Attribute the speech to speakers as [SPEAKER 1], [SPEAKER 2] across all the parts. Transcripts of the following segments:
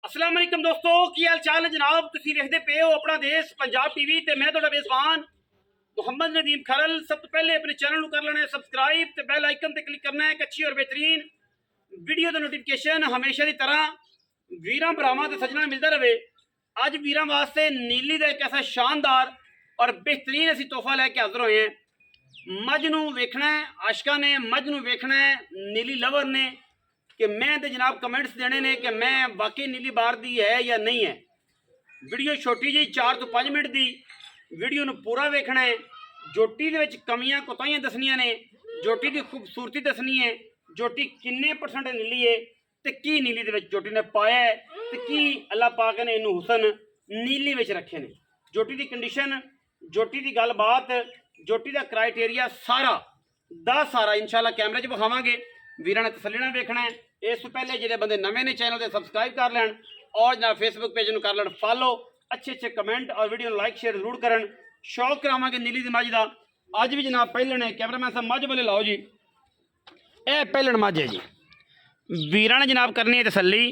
[SPEAKER 1] अस्सलाम वालेकुम दोस्तों की हाल चाल है जनाब। तुसीं देखते पे हो अपना देश पंजाब टीवी ते मैं तुहाडा मेज़बान मुहम्मद नदीम खरल। सब तो पहले अपने चैनल कर लेना है सबसक्राइब ते बैल आइकन ते क्लिक करना है एक अच्छी और बेहतरीन वीडियो का नोटिफिकेशन हमेशा की तरह वीरां भरावां ते सज्जणां मिलता रहे। अज वीरां वास्ते नीली का एक ऐसा शानदार और बेहतरीन असीं तोहफा लैके हाजिर होए हैं। मझ नूं वेखना है आशका ने, मझ नूं वेखना है नीली लवर ने कि मैं तो जनाब कमेंट्स देने ने कि मैं वाकई नीली बार दी है या नहीं है। वीडियो छोटी जी 4 तो 5 मिनट की वीडियो नूं पूरा वेखना है। जोटी दे विच कमियां कोताहियां दसनियां ने, जोटी की खूबसूरती दसनी है, जोटी किन्ने परसेंट नीली है तो की नीली दे विच जोटी ने पाया है तो की अल्लाह पाक ने इनू हुसन नीली विच रखे ने। जोटी की कंडीशन, जोटी की गलबात, जोटी का क्राइटेरिया सारा दा सारा इंशाल्लाह कैमरे च विखावांगे। वीरां ने तसल्ली नाल वेखना है। इस तो पहले जिहड़े बंदे नवे ने चैनल से सबसक्राइब कर लैन और जनाब फेसबुक पेज में कर लैन फॉलो। अच्छे अच्छे कमेंट और वीडियो लाइक शेयर जरूर करन। शौक करावांगे नीली दी मझ दा। अज भी जनाब पहलण है, कैमरामैन साहब मझ वाले लाओ जी। यह पहलण मझ है जी। वीरां ने जनाब करनी है तसल्ली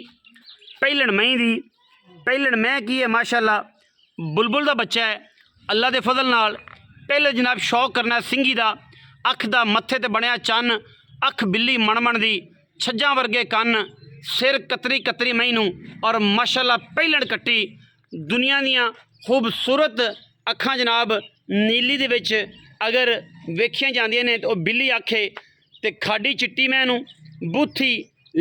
[SPEAKER 1] पहलण मई दी। पहलण मैं की है माशाअल्लाह बुलबुल का बच्चा है। अल्लाह के फजल नाल पहले जनाब शौक करना सिंगी का, अख का मत्थे ते बनया चन्न, अख बिल्ली मणमण दी, छज्जां वर्गे कन्न, सिर कतरी कतरी मई नूं और माशाअल्लाह पहलण कट्टी। दुनिया दियां खूबसूरत अखां जनाब नीली दे विच अगर वेखियां जांदियां ने तो बिल्ली आखे ते खाडी चिट्टी मैनू बूथी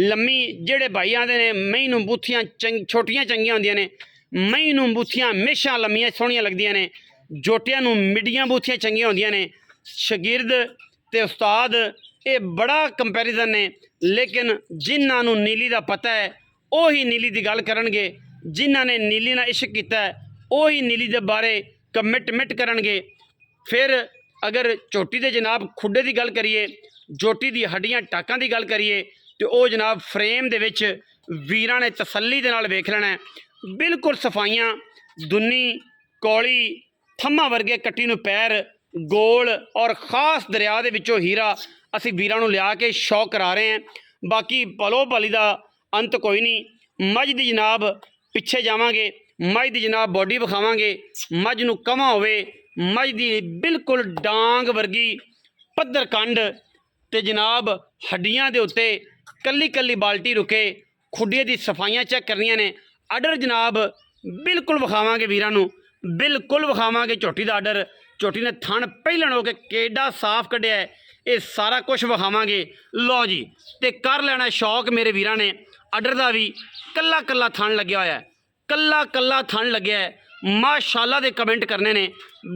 [SPEAKER 1] लम्मी। जेड़े भाई आंदे ने मई नूं बूथियां छोटियां चंगियां होंदियां ने, मई नूं बूथियां हमेशा लम्मियां सोहणियां लगदियां ने, जोटियां नूं मिड्डियां बूथियां चंगियां होंदियां ने। शागिर्द ते उस्ताद ये बड़ा कंपैरिजन ने, लेकिन जिन्हां नूं नीली का पता है वही नीली की गल करनगे। जिन्हां ने नीली नाल इश्क कीता है वही नीली के बारे कमिटमेंट करनगे। फिर अगर झोटी दे जनाब खुडे की गल करिए, जोटी दी हड्डियां टाकां की गल करिए तो वह जनाब फ्रेम दे विच वीरां ने तसल्ली दे नाल वेख लेना है। बिल्कुल सफाइयां, दुन्नी कौली, थम्मा वर्गे कट्टी नूं पैर, गोल और खास दरिया दे विचों हीरा असी वीरां नूं लिया के शौक करा रहे हैं। बाकी पलो पली का अंत कोई नहीं। मझ दी जनाब पिछे जावांगे, मझ दी जनाब बॉडी विखावांगे। मझ नूं कमा होवे, मझ दी बिल्कुल डांग वर्गी पद्धर कंड ते जनाब हड्डियां दे उत्ते कल्ली कल्ली बाल्टी रुके। खुड्डिए दी सफाइयां चेक करनियां ने। आर्डर जनाब बिल्कुल विखावांगे वीरां नूं, बिल्कुल विखावांगे झोटी का आर्डर। झोटी ने थण पहलण हो के केडा साफ कढ़िया है, ये सारा कुछ विखावांगे। लो जी ते कर लेना शौक मेरे वीरां ने। आर्डर का भी कल्ला कल्ला थण लग्या होया है, कल्ला कल्ला थण लग्या है। माशाअल्लाह दे कमेंट करने ने।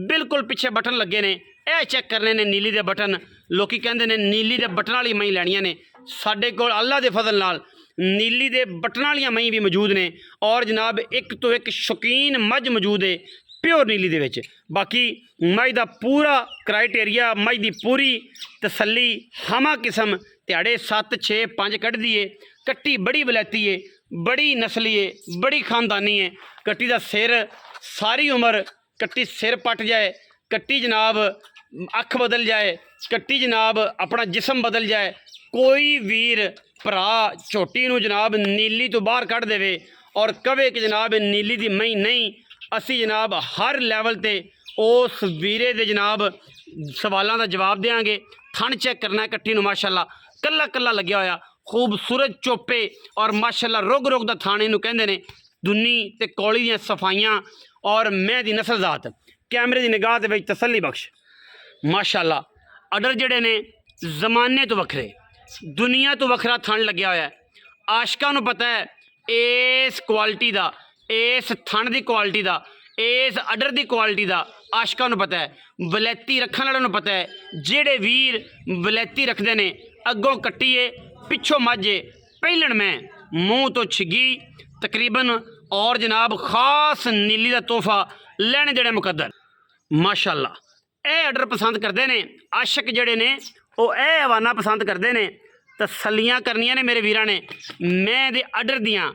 [SPEAKER 1] बिल्कुल पिछे बटन लगे ने, यह चेक करने ने नीली दे बटन। लोकी कहंदे ने नीली दे बटन वाली मई लैणियां ने। साडे कोल अल्लाह दे फजल नाल नीली दे बटन वाली मई भी मौजूद ने और जनाब एक तो एक शौकीन मझ मौजूद है प्योर नीली दे विच। बाकी मझ दा पूरा क्राइटेरिया, मझ दी पूरी तसल्ली हमा किस्म ध्याड़े 7 6 5 कढ़ दी है। कट्टी बड़ी वलैती है, बड़ी नस्ली है, बड़ी खानदानी है। कट्टी दा सिर सारी उम्र कट्टी सिर पट जाए, कट्टी जनाब अख बदल जाए, कट्टी जनाब अपना जिसम बदल जाए, कोई वीर भरा झोटी नूं जनाब नीली तो बाहर कढ़ देवे और कवे कि जनाब नीली दी मई नहीं। असी जनाब हर लैवल ते उस वीरे दे जनाब सवालों का जवाब देंगे। थण चेक करना है कट्टी नूं माशाअल्लाह कल्ला कल्ला लग्या होया, खूबसूरत चोपे और माशाअल्लाह रुग रुग दा थाण इहनूं कहंदे ने। दुन्नी ते कौली दीयां सफाइयां और मैं दी नस्ल जात कैमरे की निगाह दे विच तसल्ली बख्श माशाअल्लाह। आर्डर जिहड़े ने जमाने तो वखरे, दुनिया तो वखरा थण लग्या होया है। आशकां नूं पता है इस क्वालिटी का, इस थण की क्वालिटी का, इस आर्डर की क्वालिटी का आशकां नूं पता है। वलैती रखण वालों नूं पता है। जेड़े वीर वलैती रखते हैं अगों कट्टीए पिछों माझे पहलण में मूँह तो छिगी तकरीबन और जनाब खास नीली का तोहफा लैने देने मुकद्दर माशाअल्लाह। यह आर्डर पसंद करते हैं आशक जड़े ने, वो यह हवाना पसंद करते हैं। तसल्लियां करनियां ने मेरे वीरां ने। मैं दे आर्डर दियां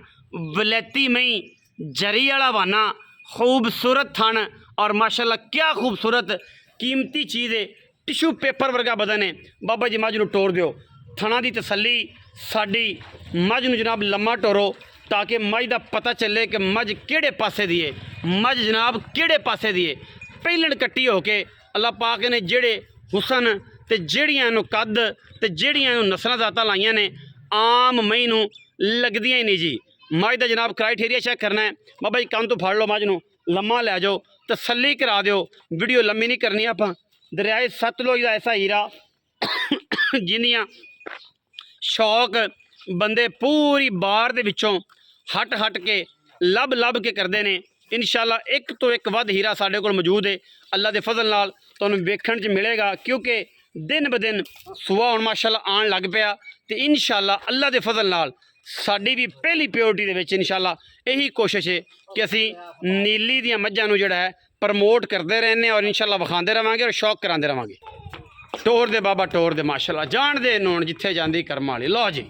[SPEAKER 1] वलैती मई जरी वाला हवाना, खूबसूरत थण और माशाअल्लाह क्या खूबसूरत कीमती चीज़ है। टिशू पेपर वर्गा बदन है। बाबा जी मझ नूं टोर दिओ, थणा की तसल्ली साडी। मझ नूं जनाब लम्मा टोरो, ਤਾਂ ਕਿ ਮੱਝ ਦਾ ਪਤਾ ਚੱਲੇ ਕਿ ਮੱਝ ਕਿਹੜੇ ਪਾਸੇ ਦੀ ਹੈ, ਮੱਝ ਜਨਾਬ ਕਿਹੜੇ ਪਾਸੇ ਦੀ ਹੈ। ਪਹਿਲਣ ਕੱਟੀ ਹੋ ਕੇ ਅੱਲਾਹ ਪਾਕ ਨੇ ਜਿਹੜੇ ਹੁਸਨ ਤੇ ਜਿਹੜੀਆਂ ਨੂੰ ਕੱਦ ਤੇ ਜਿਹੜੀਆਂ ਨੂੰ ਨਸਲਾਂ ਜ਼ਾਤਾਂ ਲਾਈਆਂ ਨੇ ਆਮ ਮਈ ਨੂੰ ਲੱਗਦੀਆਂ ਹੀ ਨਹੀਂ ਜੀ। ਮੱਝ ਦਾ ਜਨਾਬ ਕ੍ਰਾਈਟੇਰੀਆ ਚੈੱਕ ਕਰਨਾ ਹੈ। ਬਾਬਾ ਜੀ ਕੰਨ ਤੋਂ ਫੜ ਲਓ ਮੱਝ ਨੂੰ, ਲੰਮਾ ਲੈ ਜਾਓ, ਤਸੱਲੀ ਕਰਾ ਦਿਓ। ਵੀਡੀਓ ਲੰਮੀ ਨਹੀਂ ਕਰਨੀ ਆਪਾਂ। ਦਰਿਆਏ ਸਤਲੁਜ ਦਾ ਐਸਾ ਹੀਰਾ ਜਿੰਨੀਆਂ ਸ਼ੌਕ ਬੰਦੇ ਪੂਰੀ ਬਾਰ ਦੇ ਵਿੱਚੋਂ ਹਟ ਕੇ ਲੱਭ ਕੇ ਕਰਦੇ ਨੇ। ਇਨਸ਼ਾਅੱਲਾ ਇੱਕ ਤੋਂ ਇੱਕ ਵੱਧ ਹੀਰਾ ਸਾਡੇ ਕੋਲ ਮੌਜੂਦ ਹੈ। ਅੱਲਾ ਦੇ ਫਜ਼ਲ ਨਾਲ ਤੁਹਾਨੂੰ ਵੇਖਣ 'ਚ ਮਿਲੇਗਾ, ਕਿਉਂਕਿ ਦਿਨ ਬ ਦਿਨ ਸੁਆ ਹੁਣ ਮਾਸ਼ਾਅੱਲਾ ਆਉਣ ਲੱਗ ਪਿਆ। ਤੇ ਇਨਸ਼ਾਅੱਲਾ ਅੱਲਾ ਦੇ ਫਜ਼ਲ ਨਾਲ ਸਾਡੀ ਵੀ ਪਹਿਲੀ ਪਿਓਰਟੀ ਦੇ ਵਿੱਚ ਇਨਸ਼ਾਅੱਲਾ ਇਹੀ ਕੋਸ਼ਿਸ਼ ਹੈ ਕਿ ਅਸੀਂ ਨੀਲੀ ਦੀਆਂ ਮੱਝਾਂ ਨੂੰ ਜਿਹੜਾ ਹੈ ਪ੍ਰਮੋਟ ਕਰਦੇ ਰਹਿੰਦੇ ਔਰ ਇਨਸ਼ਾਅੱਲਾ ਵਿਖਾਉਂਦੇ ਰਵਾਂਗੇ ਔਰ ਸ਼ੌਕ ਕਰਾਉਂਦੇ ਰਵਾਂਗੇ। ਟੋਰ ਦੇ ਬਾਬਾ ਟੋਰ ਦੇ ਮਾਸ਼ਾਅੱਲਾ ਜਾਣਦੇ ਨੋਣ ਜਿੱਥੇ ਜਾਂਦੀ ਕਰਮਾਂ ਵਾਲੀ। ਲਓ ਜੀ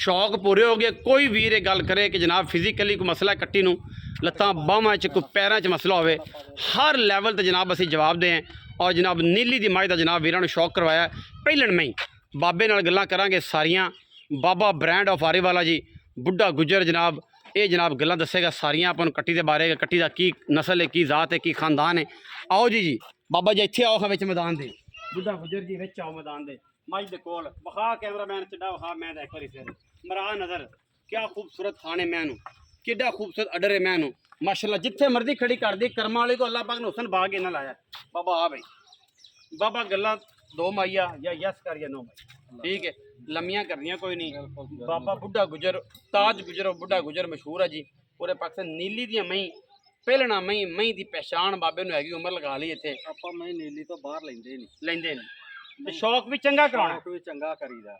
[SPEAKER 1] ਸ਼ੌਕ ਪੂਰੇ ਹੋ ਗਏ। ਕੋਈ ਵੀਰ ਇਹ ਗੱਲ ਕਰੇ ਕਿ ਜਨਾਬ ਫਿਜ਼ੀਕਲੀ ਕੋਈ ਮਸਲਾ ਕੱਟੀ ਨੂੰ, ਲੱਤਾਂ ਬਾਹਾਂ 'ਚ ਕੋਈ ਪੈਰਾਂ 'ਚ ਮਸਲਾ ਹੋਵੇ, ਹਰ ਲੈਵਲ ਤੇ ਜਨਾਬ ਅਸੀਂ ਜਵਾਬ ਦੇ ਹਾਂ। ਔਰ ਜਨਾਬ ਨੀਲੀ ਦੀ ਮੱਝ ਦਾ ਜਨਾਬ ਵੀਰਾਂ ਨੂੰ ਸ਼ੌਕ ਕਰਵਾਇਆ ਪਹਿਲਣ ਮੈਂ ਹੀ। ਬਾਬੇ ਨਾਲ ਗੱਲਾਂ ਕਰਾਂਗੇ ਸਾਰੀਆਂ। ਬਾਬਾ ਬ੍ਰਾਂਡ ਆਫ ਆਰੀਵਾਲਾ ਜੀ ਬੁੱਢਾ ਗੁੱਜਰ ਜਨਾਬ ਇਹ ਜਨਾਬ ਗੱਲਾਂ ਦੱਸੇਗਾ ਸਾਰੀਆਂ ਆਪਾਂ ਨੂੰ ਕੱਟੀ ਦੇ ਬਾਰੇ, ਕੱਟੀ ਦਾ ਕੀ ਨਸਲ ਹੈ, ਕੀ ਜ਼ਾਤ ਹੈ, ਕੀ ਖਾਨਦਾਨ ਹੈ। ਆਓ ਜੀ ਬਾਬਾ ਜੀ ਇੱਥੇ ਆਓ ਹਾਂ ਵਿੱਚ ਮੈਦਾਨ ਦੇ। ਬੁੱਢਾ ਗੁੱਜਰ ਜੀ ਵਿੱਚ ਆਓ ਮੈਦਾਨ ਦੇ ਮੱਝ ਦੇ ਕੋਲ। ਵਿਖਾ ਕੈਮਰਾਮੈਨ ਚੱਡਾ ਵਿਖਾ ਮੈਂ ਤਾਂ ਇੱਕ ਵਾਰੀ ਫਿਰ ਮਰਾ ਨਜ਼ਰ ਕਿਆ ਖੂਬਸੂਰਤ ਥਾਣੇ ਮੈਂ ਨੂੰ, ਕਿੱਡਾ ਖੂਬਸੂਰਤ ਅਡਰ ਹੈ ਮੈਂ ਨੂੰ ਮਾਸ਼ਾਅੱਲਾ। ਜਿੱਥੇ ਮਰਜ਼ੀ ਖੜੀ ਕਰਦੀ ਕਰਮਾਂ ਵਾਲੇ ਕੋ ਅੱਲਾਹ ਪਾਕ ਨੇ ਹੁਸਨ ਬਾਗ ਇਹਨਾਂ ਲਾਇਆ। ਬਾਬਾ ਆ ਬਈ ਬਾਬਾ ਗੱਲਾਂ ਦੋ ਮਾਈਆ ਜਾਂ ਯਸ ਕਰ ਜਾਂ ਨੋ ਮਾਈ ਠੀਕ ਹੈ, ਲੰਮੀਆਂ ਕਰਨੀਆਂ ਕੋਈ ਨਹੀਂ। ਬਾਬਾ ਬੁੱਢਾ ਗੁੱਜਰ ਤਾਜ ਗੁੱਜਰ ਬੁੱਢਾ ਗੁੱਜਰ ਮਸ਼ਹੂਰ ਹੈ ਜੀ ਪੂਰੇ ਪਾਕਿਸਤਾਨ। ਨੀਲੀ ਦੀਆਂ ਮਈ ਪਹਿਲਣਾ ਮਈ ਦੀ ਪਹਿਚਾਣ ਬਾਬੇ ਨੂੰ ਹੈਗੀ। ਉਮਰ ਲਗਾ ਲਈ ਇੱਥੇ
[SPEAKER 2] ਆਪਾਂ ਮੈਂ ਨੀਲੀ ਤੋਂ ਬਾਹਰ ਲੈਂਦੇ
[SPEAKER 1] ਨੇ ਤੇ ਸ਼ੌਕ ਵੀ ਚੰਗਾ ਕਰਾਉਣਾ,
[SPEAKER 2] ਵੀ ਚੰਗਾ ਕਰੀਦਾ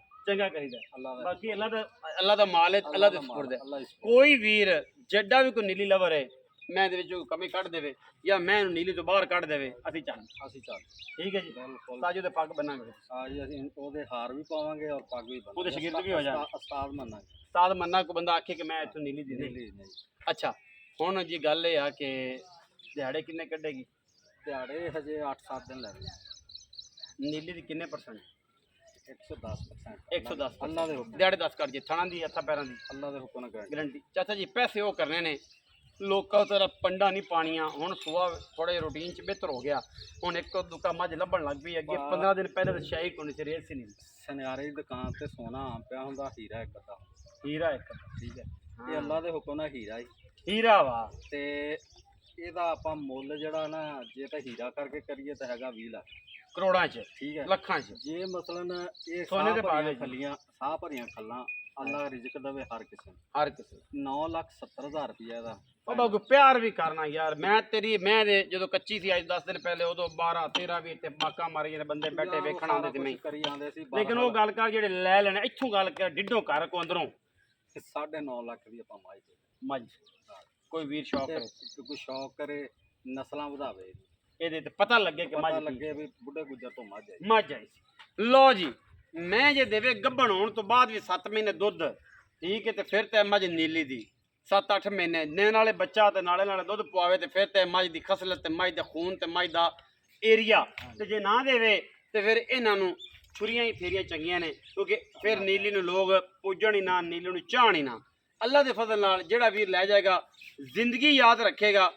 [SPEAKER 1] ਬਾਕੀ ਅੱਲਾ ਦਾ ਮਾਲ ਹੈ, ਅੱਲਾ ਦੇ ਸਪੁਰਦ ਹੈ। ਕੋਈ ਵੀਰ ਜੱਡਾ ਵੀ ਕੋਈ ਨੀਲੀ ਲਵਰ ਹੈ ਮੈਂ ਦੇ ਵਿੱਚੋਂ ਕਮੀ ਕੱਢ ਦੇਵੇ ਜਾਂ ਮੈਂ ਨੀਲੀ ਤੋਂ ਬਾਹਰ ਕੱਢ ਦੇਵੇ ਅਸੀਂ ਚੱਲ ਠੀਕ ਹੈ ਜੀ। ਸਾਜੂ ਦੇ ਪੱਗ ਬੰਨਾਂਗੇ
[SPEAKER 2] ਜੀ, ਅਸੀਂ ਉਹਦੇ ਹਾਰ ਵੀ ਪਾਵਾਂਗੇ ਔਰ ਪੱਗ ਵੀ ਬੰਨਾਂਗੇ।
[SPEAKER 1] ਉਹਦੇ ਸ਼ਾਗਿਰਦ ਵੀ ਹੋ ਜਾਣ।
[SPEAKER 2] ਉਸਤਾਦ
[SPEAKER 1] ਮੰਨਾ ਕੋਈ ਬੰਦਾ ਆਖੇ ਕਿ ਮੈਂ ਇੱਥੋਂ ਨੀਲੀ ਦੀ ਨਹੀਂ। ਅੱਛਾ ਹੁਣ ਜੀ ਗੱਲ ਇਹ ਆ ਕਿ ਦਿਹਾੜੇ ਕਿੰਨੇ ਕੱਢੇਗੀ?
[SPEAKER 2] ਦਿਹਾੜੇ ਹਜੇ 8-7 ਦਿਨ ਲੱਗਦੇ।
[SPEAKER 1] ਨੀਲੀ ਦੀ ਕਿੰਨੇ ਪਰਸੈਂਟ?
[SPEAKER 2] 110%।
[SPEAKER 1] 110
[SPEAKER 2] ਅੱਲਾ ਦੇ ਹੁਕਮ
[SPEAKER 1] ਦਿਹਾੜੇ 10 ਕਰ ਜੇ ਥਣਾ ਦੀ ਹੱਥਾਂ ਪੈਰਾਂ ਦੀ
[SPEAKER 2] ਅੱਲਾ ਦੇ ਹੁਕਮ ਨਾਲ
[SPEAKER 1] ਗਰੰਟੀ। ਚਾਚਾ ਜੀ ਪੈਸੇ ਉਹ ਕਰਨੇ ਨੇ ਲੋਕਾਂ ਤਰ੍ਹਾਂ ਪੰਡਾ ਨਹੀਂ ਪਾਣੀਆਂ। ਹੁਣ ਸੁਬਾਹ ਥੋੜੇ ਰੂਟੀਨ 'ਚ ਬਿਹਤਰ ਹੋ ਗਿਆ। ਹੁਣ ਇੱਕ ਦੁੱਕਾ ਮੱਝ ਲੱਭਣ ਲੱਗ ਪਈ। ਅੱਗੇ 15 ਦਿਨ ਪਹਿਲੇ ਤਾਂ ਸ਼ਾਹੀ ਕੋਣੀ ਸੀ, ਰੇਸ ਹੀ ਨਹੀਂ।
[SPEAKER 2] ਸੁਨਿਆਰੇ ਦੀ ਦੁਕਾਨ ਤੇ ਸੋਨਾ ਪਿਆ ਹੁੰਦਾ, ਹੀਰਾ ਇੱਕ ਅੱਧਾ।
[SPEAKER 1] ਹੀਰਾ ਇੱਕ ਠੀਕ ਹੈ,
[SPEAKER 2] ਇਹ ਅੱਲਾ ਦੇ ਹੁਕਮ ਨਾਲ ਹੀਰਾ
[SPEAKER 1] ਹੀਰਾ ਵਾ।
[SPEAKER 2] ਤੇ ਇਹਦਾ ਆਪਾਂ ਮੁੱਲ ਜਿਹੜਾ ਨਾ ਜੇ ਤਾਂ ਹੀਰਾ ਕਰਕੇ ਕਰੀਏ ਤਾਂ ਹੈਗਾ 20 ਲੱਖ
[SPEAKER 1] ਕਰੋੜਾਂ 'ਚ
[SPEAKER 2] ਠੀਕ ਹੈ,
[SPEAKER 1] ਲੱਖਾਂ 'ਚ।
[SPEAKER 2] ਜੇ ਮਸਲਨ ਇਹ
[SPEAKER 1] ਸੋਨੇ ਦੇ ਭਾਅ
[SPEAKER 2] ਖੱਲੀਆਂ ਸਾਹ ਭਰੀਆਂ ਖੱਲਾਂ ਅੱਲਾ ਰਿਜ਼ਕ ਦੇਵੇ ਹਰ ਕਿਸੇ
[SPEAKER 1] ਨੂੰ।
[SPEAKER 2] 9,70,000 ਰੁਪਇਆ ਦਾ
[SPEAKER 1] ਬਾਬਾ ਕੋਈ ਪਿਆਰ ਵੀ ਕਰਨਾ ਯਾਰ। ਮੈਂ ਦੇ ਜਦੋਂ ਕੱਚੀ ਸੀ ਅੱਜ 10 ਦਿਨ ਪਹਿਲੇ ਉਦੋਂ 12-13 ਵੀ ਇੱਥੇ ਬਾਕਾਂ ਮਾਰੀ ਜਾਂਦੇ ਬੰਦੇ ਬੈਠੇ ਵੇਖਣ ਆਉਂਦੇ ਤੇ ਮੈਂ
[SPEAKER 2] ਕਰੀ ਆਉਂਦੇ ਸੀ।
[SPEAKER 1] ਲੇਕਿਨ ਉਹ ਗੱਲ ਕਰ ਜਿਹੜੇ ਲੈ ਲੈਣੇ ਇੱਥੋਂ ਗੱਲ ਕਰ ਡਿੱਡੋਂ ਘਰ ਕੋ ਅੰਦਰੋਂ
[SPEAKER 2] 9.5 ਲੱਖ ਦੀ ਆਪਾਂ
[SPEAKER 1] ਮੱਝ ਕੋਈ ਵੀਰ ਸ਼ੌਕ ਕਰੇ,
[SPEAKER 2] ਕੋਈ ਸ਼ੌਕ ਕਰੇ ਨਸਲਾਂ ਵਧਾਵੇ
[SPEAKER 1] ਇਹਦੇ ਤੇ ਪਤਾ ਲੱਗੇ ਕਿ ਮੱਝ
[SPEAKER 2] ਲੱਗੇ ਵੀ ਬੁੱਢੇ ਗੁੱਜਰ ਤੋਂ
[SPEAKER 1] ਮੱਝ ਆਈ ਸੀ। ਲੋ ਜੀ ਮੈਂ ਜੇ ਦੇਵੇ ਗੱਭਣ ਹੋਣ ਤੋਂ ਬਾਅਦ ਵੀ 7 ਮਹੀਨੇ ਦੁੱਧ ਠੀਕ ਹੈ ਤੇ ਫਿਰ ਤੇ ਮੱਝ ਨੀਲੀ ਦੀ 7-8 ਮਹੀਨੇ ਦੇਣ ਵਾਲੇ ਬੱਚਾ ਤੇ ਨਾਲੇ ਦੁੱਧ ਪਵਾਵੇ ਤੇ ਫਿਰ ਤੇ ਮੱਝ ਦੀ ਖਸਲਤ ਤੇ ਮੱਝ ਦਾ ਖੂਨ ਤੇ ਮੱਝ ਦਾ ਏਰੀਆ। ਤੇ ਜੇ ਨਾ ਦੇਵੇ ਤੇ ਫਿਰ ਇਹਨਾਂ ਨੂੰ ਛੁਰੀਆਂ ਹੀ ਫੇਰੀਆਂ ਚੰਗੀਆਂ ਨੇ, ਕਿਉਂਕਿ ਫਿਰ ਨੀਲੀ ਨੂੰ ਲੋਕ ਪੂਜਣ ਹੀ ਨਾ, ਨੀਲੀ ਨੂੰ ਚਾਹਣ ਹੀ ਨਾ। ਅੱਲਾ ਦੇ ਫਜ਼ਲ ਨਾਲ ਜਿਹੜਾ ਵੀਰ ਲੈ ਜਾਏਗਾ ਜ਼ਿੰਦਗੀ ਯਾਦ ਰੱਖੇਗਾ